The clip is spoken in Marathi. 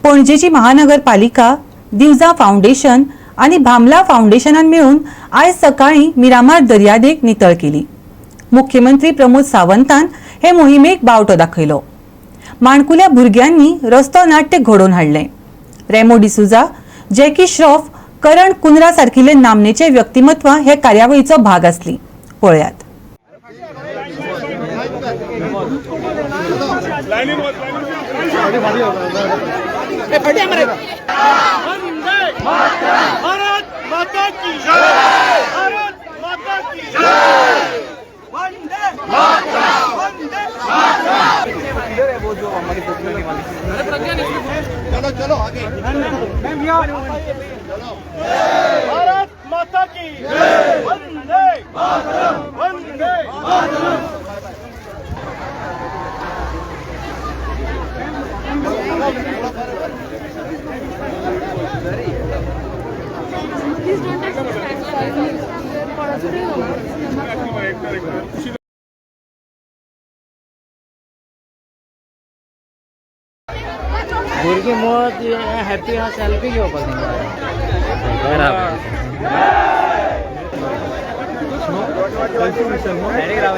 पणजेची महानगरपालिका, दिवजा फाउंडेशन आणि भामला फाउंडेशनान मिळून आज सकाळी मिरामार दर्यादेग नितळ केली। मुख्यमंत्री प्रमोद सावंतान हे मोहिमेक बावटो दाखयलो। माणकुल्या भुरग्यांनी रस्तो नाट्य घडोवन हाडले। रेमो डिसुजा, जॅकी श्रॉफ, करण कुंद्रा सारकिले नामनेचे व्यक्तिमत्व हे कार्यावळीचो भाग असली। पळयात। भारत माता की जय, भारत माता की जय, वंदे मातरम, वंदे मातरम। वो जो हमारी पुस्तकालय वाली, चलो चलो आगे। भारत माता की जय, वंदे मातरम, वंदे मातरम। भुरगीं मत हॅपी हा सेल्फी घेवपाक तेंका